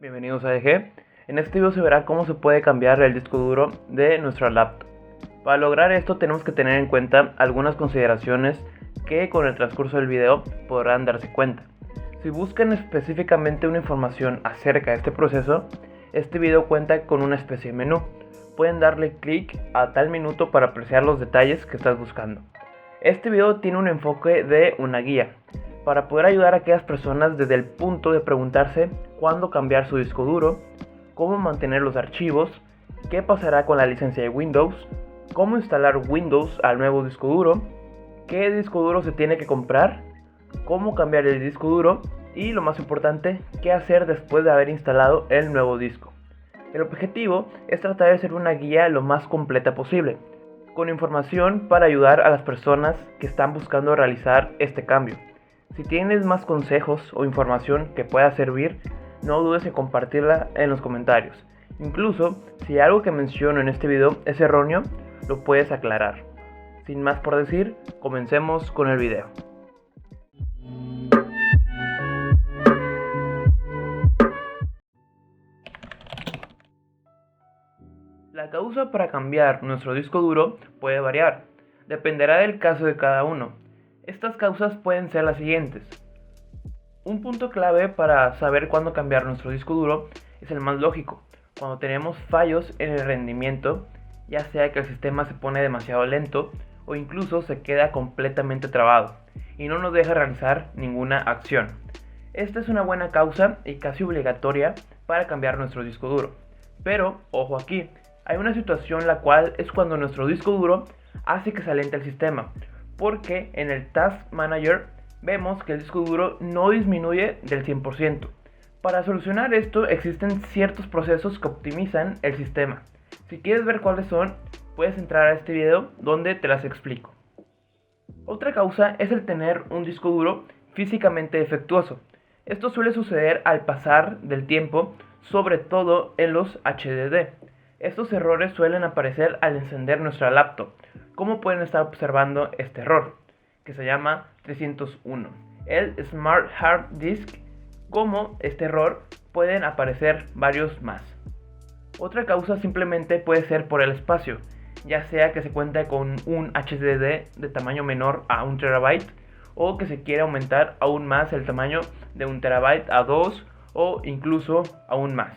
Bienvenidos a ADG. En este video se verá cómo se puede cambiar el disco duro de nuestra laptop. Para lograr esto tenemos que tener en cuenta algunas consideraciones que con el transcurso del video podrán darse cuenta. Si buscan específicamente una información acerca de este proceso, este video cuenta con una especie de menú. Pueden darle clic a tal minuto para apreciar los detalles que estás buscando. Este video tiene un enfoque de una guía para poder ayudar a aquellas personas desde el punto de preguntarse cuándo cambiar su disco duro, cómo mantener los archivos, qué pasará con la licencia de Windows, cómo instalar Windows al nuevo disco duro, qué disco duro se tiene que comprar, cómo cambiar el disco duro y, lo más importante, qué hacer después de haber instalado el nuevo disco. El objetivo es tratar de ser una guía lo más completa posible, con información para ayudar a las personas que están buscando realizar este cambio. Si tienes más consejos o información que pueda servir, no dudes en compartirla en los comentarios. Incluso, si algo que menciono en este video es erróneo, lo puedes aclarar. Sin más por decir, comencemos con el video. La causa para cambiar nuestro disco duro puede variar, dependerá del caso de cada uno. Estas causas pueden ser las siguientes. Un punto clave para saber cuándo cambiar nuestro disco duro es el más lógico, cuando tenemos fallos en el rendimiento, ya sea que el sistema se pone demasiado lento o incluso se queda completamente trabado y no nos deja realizar ninguna acción. Esta es una buena causa y casi obligatoria para cambiar nuestro disco duro. Pero, ojo aquí, hay una situación la cual es cuando nuestro disco duro hace que se alente el sistema, porque en el Task Manager vemos que el disco duro no disminuye del 100%. Para solucionar esto existen ciertos procesos que optimizan el sistema. Si quieres ver cuáles son, puedes entrar a este video donde te las explico. Otra causa es el tener un disco duro físicamente defectuoso. Esto suele suceder al pasar del tiempo, sobre todo en los HDD. Estos errores suelen aparecer al encender nuestra laptop, como pueden estar observando este error, que se llama 301. El Smart Hard Disk, como este error, pueden aparecer varios más. Otra causa simplemente puede ser por el espacio, ya sea que se cuenta con un HDD de tamaño menor a 1 TB, o que se quiere aumentar aún más el tamaño de 1 TB a 2 o incluso aún más.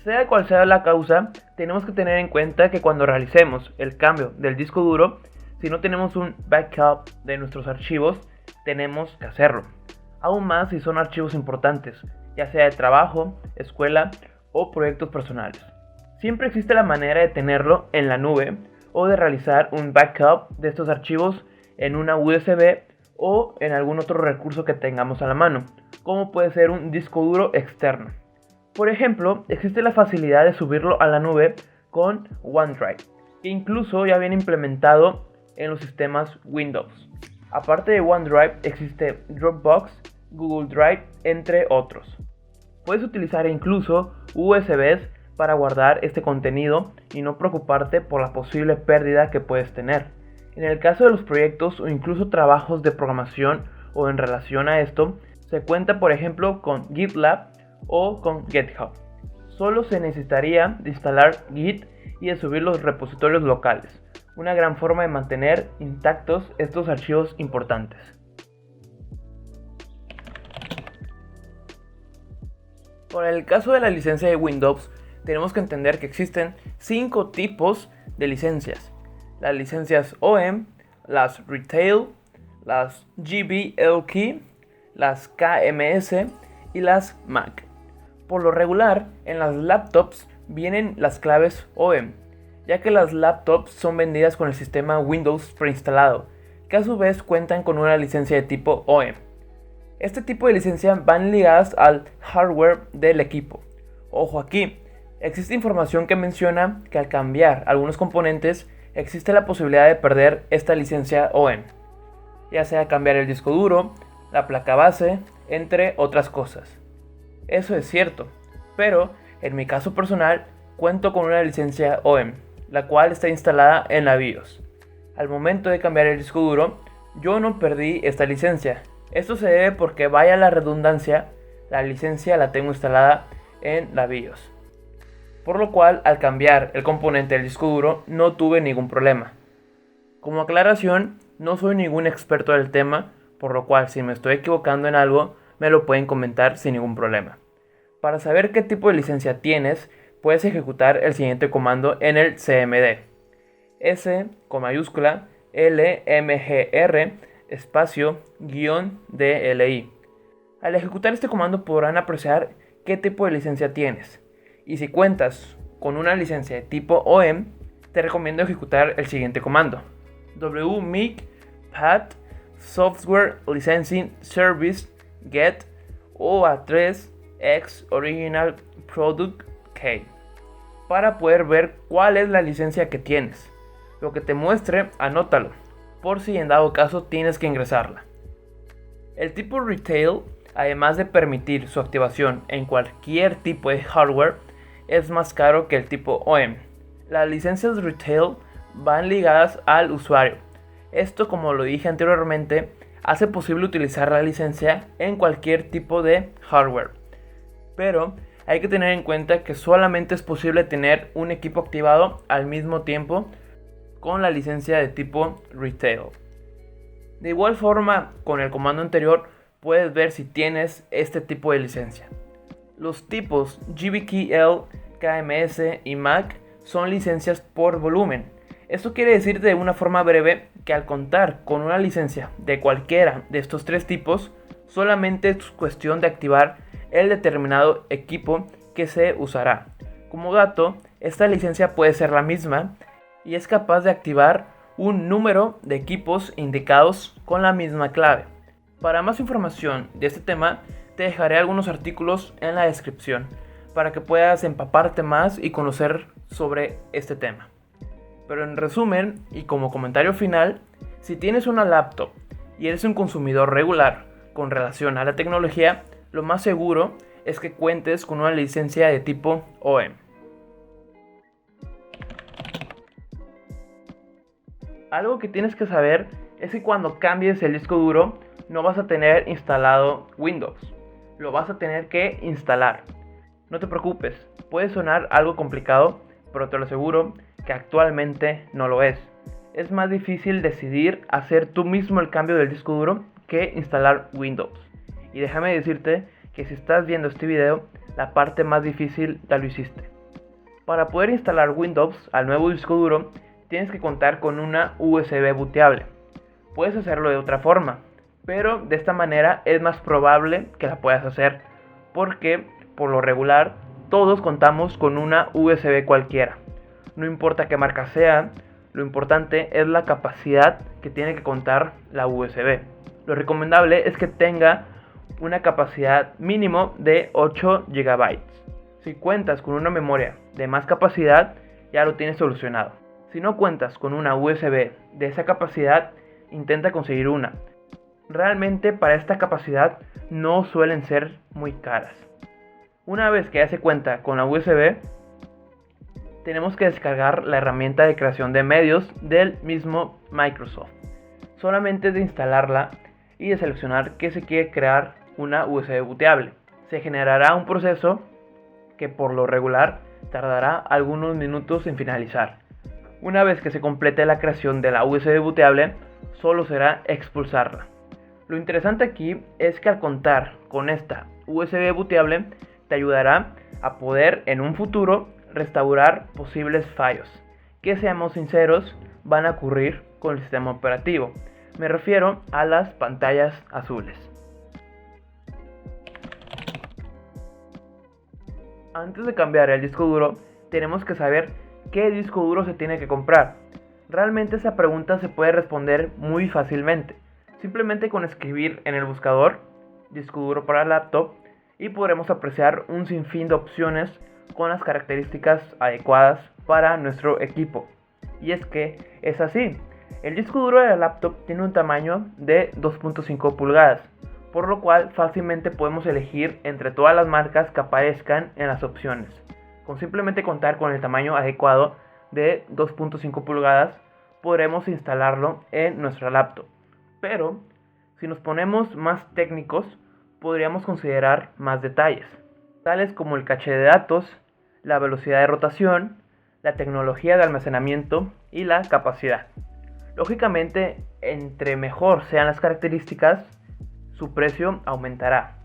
Sea cual sea la causa, tenemos que tener en cuenta que cuando realicemos el cambio del disco duro, si no tenemos un backup de nuestros archivos, tenemos que hacerlo. Aún más si son archivos importantes, ya sea de trabajo, escuela o proyectos personales. Siempre existe la manera de tenerlo en la nube o de realizar un backup de estos archivos en una USB o en algún otro recurso que tengamos a la mano, como puede ser un disco duro externo. Por ejemplo, existe la facilidad de subirlo a la nube con OneDrive, que incluso ya viene implementado en los sistemas Windows. Aparte de OneDrive, existe Dropbox, Google Drive, entre otros. Puedes utilizar incluso USBs para guardar este contenido y no preocuparte por la posible pérdida que puedes tener. En el caso de los proyectos o incluso trabajos de programación o en relación a esto, se cuenta por ejemplo con GitLab o con GitHub. Solo se necesitaría de instalar Git y de subir los repositorios locales, una gran forma de mantener intactos estos archivos importantes. Por el caso de la licencia de Windows, tenemos que entender que existen 5 tipos de licencias: las licencias OEM, las Retail, las GBLK, las KMS y las Mac. Por lo regular, en las laptops vienen las claves OEM, ya que las laptops son vendidas con el sistema Windows preinstalado, que a su vez cuentan con una licencia de tipo OEM. Este tipo de licencia van ligadas al hardware del equipo. Ojo aquí, existe información que menciona que al cambiar algunos componentes existe la posibilidad de perder esta licencia OEM, ya sea cambiar el disco duro, la placa base, entre otras cosas. Eso es cierto, pero en mi caso personal cuento con una licencia OEM, la cual está instalada en la BIOS. Al momento de cambiar el disco duro, yo no perdí esta licencia, Esto se debe porque, vaya la redundancia, la licencia la tengo instalada en la BIOS. Por lo cual, al cambiar el componente del disco duro, no tuve ningún problema. Como aclaración, no soy ningún experto del tema, por lo cual si me estoy equivocando en algo, me lo pueden comentar sin ningún problema. Para saber qué tipo de licencia tienes, puedes ejecutar el siguiente comando en el CMD. S con mayúscula LMGR espacio -DLI. Al ejecutar este comando podrán apreciar qué tipo de licencia tienes. Y si cuentas con una licencia de tipo OEM, te recomiendo ejecutar el siguiente comando. wmic pat software licensing service get OA3 X original product key para poder ver cuál es la licencia que tienes. Lo que te muestre, anótalo, por si en dado caso tienes que ingresarla. El tipo Retail, además de permitir su activación en cualquier tipo de hardware, es más caro que el tipo OEM. Las licencias Retail van ligadas al usuario. Esto, como lo dije anteriormente, hace posible utilizar la licencia en cualquier tipo de hardware. Pero hay que tener en cuenta que solamente es posible tener un equipo activado al mismo tiempo con la licencia de tipo Retail. De igual forma, con el comando anterior puedes ver si tienes este tipo de licencia. Los tipos GBKL, KMS y MAC son licencias por volumen. Esto quiere decir de una forma breve que al contar con una licencia de cualquiera de estos tres tipos, solamente es cuestión de activar el determinado equipo que se usará. Como dato, esta licencia puede ser la misma y es capaz de activar un número de equipos indicados con la misma clave. Para más información de este tema, te dejaré algunos artículos en la descripción para que puedas empaparte más y conocer sobre este tema. Pero en resumen y como comentario final, si tienes una laptop y eres un consumidor regular con relación a la tecnología, lo más seguro es que cuentes con una licencia de tipo OEM. Algo que tienes que saber es que cuando cambies el disco duro no vas a tener instalado Windows, lo vas a tener que instalar. No te preocupes, puede sonar algo complicado, pero te lo aseguro que actualmente no lo es. Es más difícil decidir hacer tú mismo el cambio del disco duro que instalar Windows. Y déjame decirte que si estás viendo este video, la parte más difícil ya lo hiciste. Para poder instalar Windows al nuevo disco duro, tienes que contar con una USB booteable. Puedes hacerlo de otra forma, pero de esta manera es más probable que la puedas hacer, porque por lo regular todos contamos con una USB cualquiera. No importa qué marca sea, lo importante es la capacidad que tiene que contar la USB. Lo recomendable es que tenga una capacidad mínimo de 8 GB. Si cuentas con una memoria de más capacidad, ya lo tienes solucionado. Si no cuentas con una USB de esa capacidad, intenta conseguir una. Realmente para esta capacidad no suelen ser muy caras. Una vez que ya se cuenta con la USB, tenemos que descargar la herramienta de creación de medios del mismo Microsoft. Solamente es de instalarla y de seleccionar que se quiere crear una USB booteable. Se generará un proceso que por lo regular tardará algunos minutos en finalizar. Una vez que se complete la creación de la USB booteable, solo será expulsarla. Lo interesante aquí es que al contar con esta USB booteable te ayudará a poder en un futuro restaurar posibles fallos que, seamos sinceros, van a ocurrir con el sistema operativo. Me refiero a las pantallas azules. Antes de cambiar el disco duro, tenemos que saber qué disco duro se tiene que comprar. Realmente esa pregunta se puede responder muy fácilmente, simplemente con escribir en el buscador disco duro para laptop y podremos apreciar un sinfín de opciones con las características adecuadas para nuestro equipo. Y es que es así, el disco duro de la laptop tiene un tamaño de 2.5 pulgadas, por lo cual fácilmente podemos elegir entre todas las marcas que aparezcan en las opciones. Con simplemente contar con el tamaño adecuado de 2.5 pulgadas, podremos instalarlo en nuestra laptop. Pero Si nos ponemos más técnicos, podríamos considerar más detalles, tales como el caché de datos, la velocidad de rotación, la tecnología de almacenamiento y la capacidad. Lógicamente, entre mejor sean las características, su precio aumentará.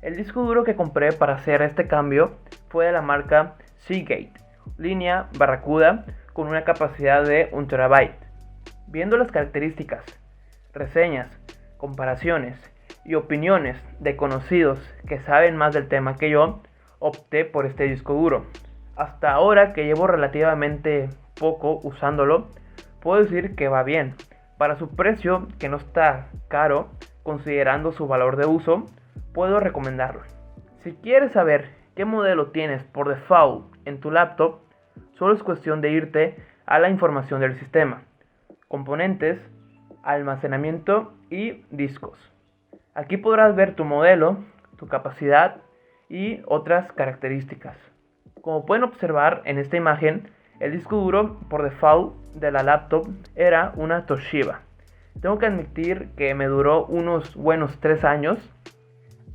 El disco duro que compré para hacer este cambio fue de la marca Seagate, línea Barracuda, con una capacidad de 1 TB. Viendo las características, reseñas, comparaciones y opiniones de conocidos que saben más del tema que yo, opté por este disco duro. Hasta ahora que llevo relativamente poco usándolo, puedo decir que va bien. Para su precio, que no está caro, considerando su valor de uso, puedo recomendarlo. Si quieres saber qué modelo tienes por default en tu laptop, solo es cuestión de irte a la información del sistema, componentes, almacenamiento y discos. Aquí podrás ver tu modelo, tu capacidad y otras características. Como pueden observar en esta imagen, el disco duro por default de la laptop era una Toshiba. Tengo que admitir que me duró unos buenos 3 años,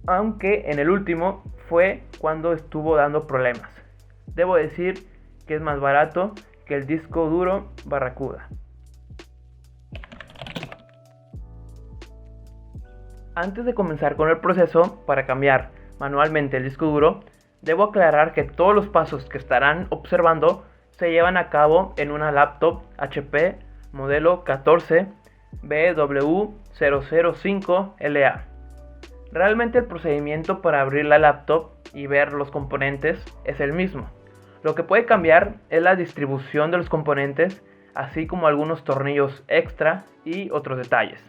aunque en el último fue cuando estuvo dando problemas. Debo decir que es más barato que el disco duro Barracuda. Antes de comenzar con el proceso para cambiar manualmente el disco duro, debo aclarar que todos los pasos que estarán observando se llevan a cabo en una laptop HP modelo 14BW005LA. Realmente el procedimiento para abrir la laptop y ver los componentes es el mismo. Lo que puede cambiar es la distribución de los componentes, así como algunos tornillos extra y otros detalles.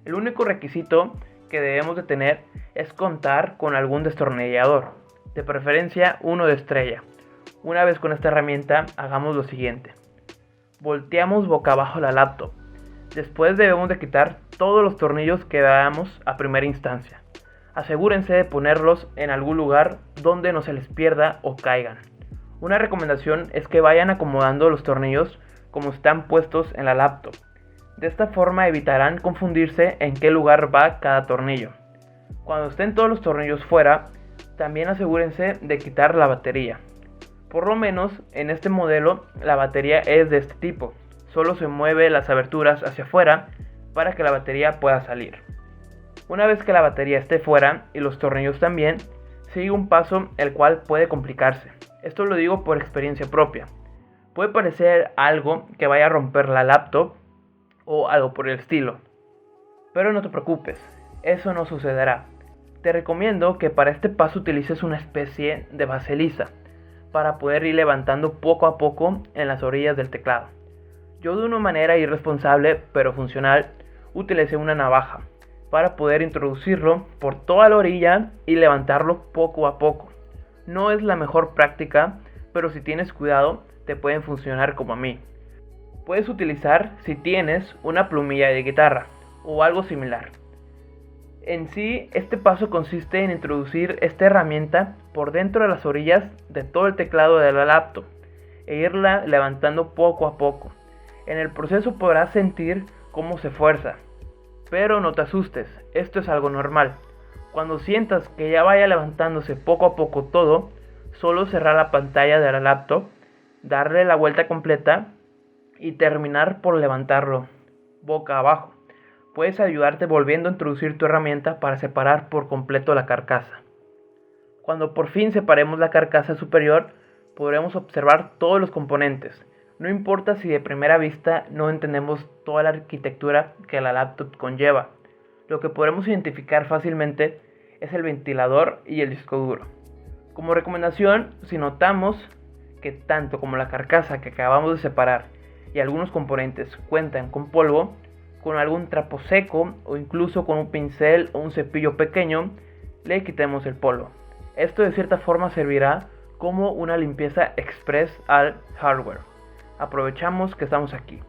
El único requisito que debemos de tener es contar con algún destornillador, de preferencia uno de estrella. Una vez con esta herramienta, hagamos lo siguiente. Volteamos boca abajo la laptop. Después debemos de quitar todos los tornillos que veamos a primera instancia. Asegúrense de ponerlos en algún lugar donde no se les pierda o caigan. Una recomendación es que vayan acomodando los tornillos como están puestos en la laptop. De esta forma evitarán confundirse en qué lugar va cada tornillo. Cuando estén todos los tornillos fuera, también asegúrense de quitar la batería. Por lo menos en este modelo la batería es de este tipo. Solo se mueve las aberturas hacia afuera para que la batería pueda salir. Una vez que la batería esté fuera y los tornillos también, sigue un paso el cual puede complicarse. Esto lo digo por experiencia propia. Puede parecer algo que vaya a romper la laptop o algo por el estilo, pero no te preocupes, eso no sucederá. Te recomiendo que para este paso utilices una especie de base lisa para poder ir levantando poco a poco en las orillas del teclado. Yo, de una manera irresponsable pero funcional, utilicé una navaja para poder introducirlo por toda la orilla y levantarlo poco a poco. No es la mejor práctica, pero si tienes cuidado te pueden funcionar como a mí. Puedes utilizar si tienes una plumilla de guitarra o algo similar. En sí, este paso consiste en introducir esta herramienta por dentro de las orillas de todo el teclado de la laptop e irla levantando poco a poco. En el proceso podrás sentir cómo se fuerza, pero no te asustes, esto es algo normal. Cuando sientas que ya vaya levantándose poco a poco todo, solo cerrar la pantalla de la laptop, darle la vuelta completa y terminar por levantarlo boca abajo. Puedes ayudarte volviendo a introducir tu herramienta para separar por completo la carcasa. Cuando por fin separemos la carcasa superior, podremos observar todos los componentes. No importa si de primera vista no entendemos toda la arquitectura que la laptop conlleva. Lo que podremos identificar fácilmente es el ventilador y el disco duro. Como recomendación, si notamos que tanto como la carcasa que acabamos de separar y algunos componentes cuentan con polvo, con algún trapo seco o incluso con un pincel o un cepillo pequeño, le quitemos el polvo. Esto de cierta forma servirá como una limpieza express al hardware. Aprovechamos que estamos aquí.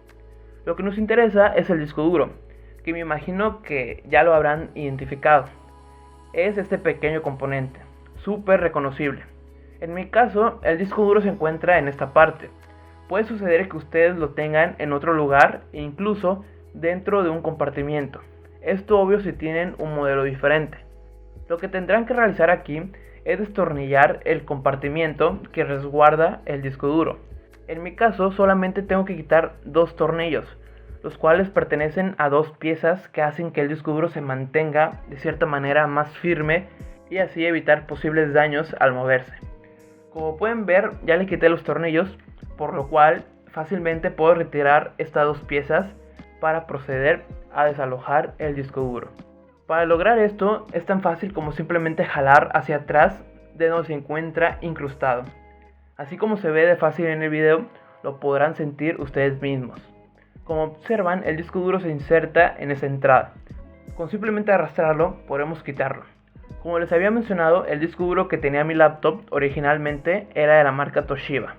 Lo que nos interesa es el disco duro, que me imagino que ya lo habrán identificado. Es este pequeño componente, súper reconocible. En mi caso, el disco duro se encuentra en esta parte. Puede suceder que ustedes lo tengan en otro lugar e incluso dentro de un compartimiento. Esto obvio si tienen un modelo diferente. Lo que tendrán que realizar aquí es destornillar el compartimiento que resguarda el disco duro. En mi caso solamente tengo que quitar 2 tornillos, los cuales pertenecen a 2 piezas que hacen que el disco duro se mantenga de cierta manera más firme y así evitar posibles daños al moverse. Como pueden ver, ya le quité los tornillos, por lo cual fácilmente puedo retirar estas 2 piezas para proceder a desalojar el disco duro. Para lograr esto es tan fácil como simplemente jalar hacia atrás de donde se encuentra incrustado. Así como se ve de fácil en el video, lo podrán sentir ustedes mismos. Como observan, el disco duro se inserta en esa entrada. Con simplemente arrastrarlo podremos quitarlo. Como les había mencionado, el disco duro que tenía mi laptop originalmente era de la marca Toshiba.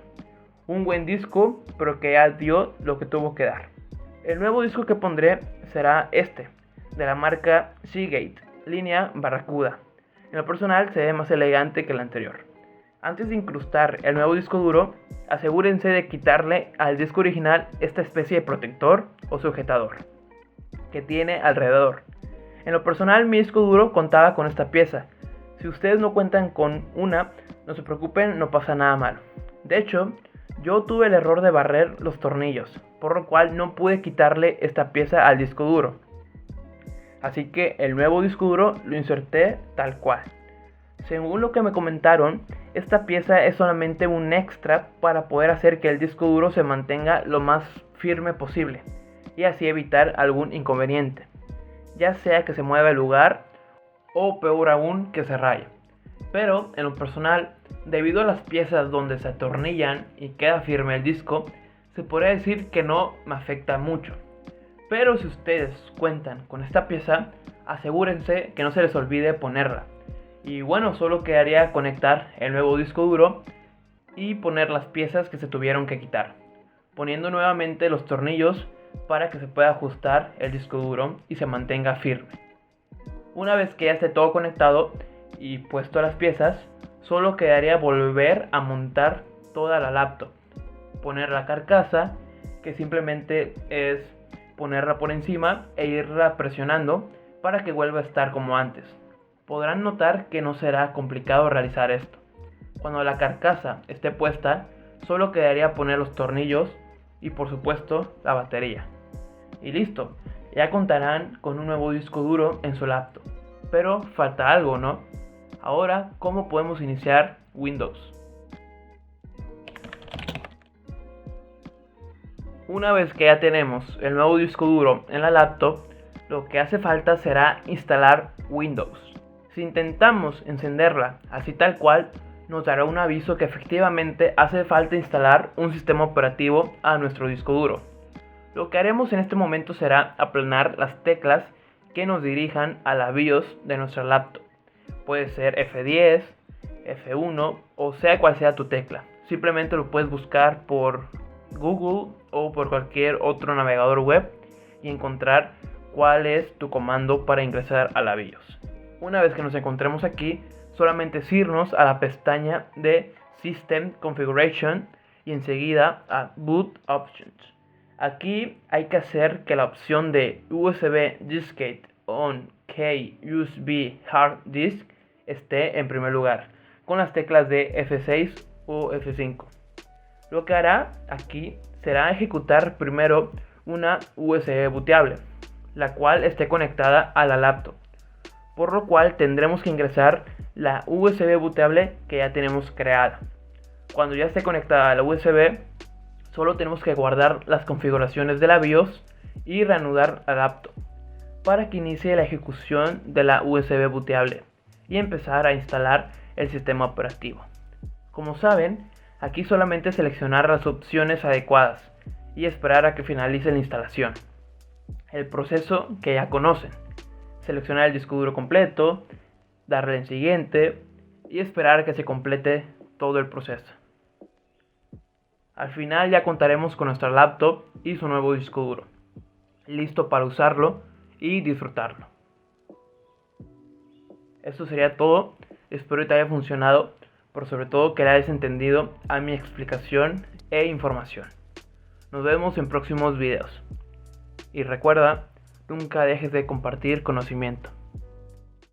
Un buen disco, pero que ya dio lo que tuvo que dar. El nuevo disco que pondré será este, de la marca Seagate, línea Barracuda. En lo personal se ve más elegante que el anterior. Antes de incrustar el nuevo disco duro, asegúrense de quitarle al disco original esta especie de protector o sujetador que tiene alrededor. En lo personal mi disco duro contaba con esta pieza. Si ustedes no cuentan con una, no se preocupen, no pasa nada malo. De hecho, yo tuve el error de barrer los tornillos, por lo cual no pude quitarle esta pieza al disco duro. Así que el nuevo disco duro lo inserté tal cual. Según lo que me comentaron, esta pieza es solamente un extra para poder hacer que el disco duro se mantenga lo más firme posible y así evitar algún inconveniente, ya sea que se mueva el lugar o peor aún que se raye. Pero en lo personal, debido a las piezas donde se atornillan y queda firme el disco, se podría decir que no me afecta mucho. Pero si ustedes cuentan con esta pieza, asegúrense que no se les olvide ponerla. Y bueno, solo quedaría conectar el nuevo disco duro y poner las piezas que se tuvieron que quitar, poniendo nuevamente los tornillos para que se pueda ajustar el disco duro y se mantenga firme. Una vez que ya esté todo conectado y puesto las piezas, solo quedaría volver a montar toda la laptop, poner la carcasa, que simplemente es ponerla por encima e irla presionando para que vuelva a estar como antes. Podrán notar que no será complicado realizar esto. Cuando la carcasa esté puesta, solo quedaría poner los tornillos y por supuesto la batería. Y listo, ya contarán con un nuevo disco duro en su laptop. Pero falta algo, ¿no? Ahora, ¿cómo podemos iniciar Windows? Una vez que ya tenemos el nuevo disco duro en la laptop, lo que hace falta será instalar Windows. Si intentamos encenderla así tal cual, nos dará un aviso que efectivamente hace falta instalar un sistema operativo a nuestro disco duro. Lo que haremos en este momento será aplanar las teclas que nos dirijan a la BIOS de nuestra laptop. Puede ser F10, F1 o sea cual sea tu tecla. Simplemente lo puedes buscar por Google o por cualquier otro navegador web y encontrar cuál es tu comando para ingresar a la BIOS. Una vez que nos encontremos aquí, solamente es irnos a la pestaña de System Configuration y enseguida a Boot Options. Aquí hay que hacer que la opción de USB Diskette on Key USB Hard Disk esté en primer lugar, con las teclas de F6 o F5. Lo que hará aquí será ejecutar primero una USB booteable, la cual esté conectada a la laptop, por lo cual tendremos que ingresar la USB booteable que ya tenemos creada. Cuando ya esté conectada a la USB, solo tenemos que guardar las configuraciones de la BIOS y reanudar la laptop para que inicie la ejecución de la USB booteable y empezar a instalar el sistema operativo. Como saben, aquí solamente seleccionar las opciones adecuadas y esperar a que finalice la instalación. El proceso que ya conocen: seleccionar el disco duro completo, darle en siguiente y esperar a que se complete todo el proceso. Al final ya contaremos con nuestra laptop y su nuevo disco duro, listo para usarlo y disfrutarlo. Esto sería todo, espero que te haya funcionado, pero sobre todo que le hayas entendido a mi explicación e información. Nos vemos en próximos videos. Y recuerda, nunca dejes de compartir conocimiento.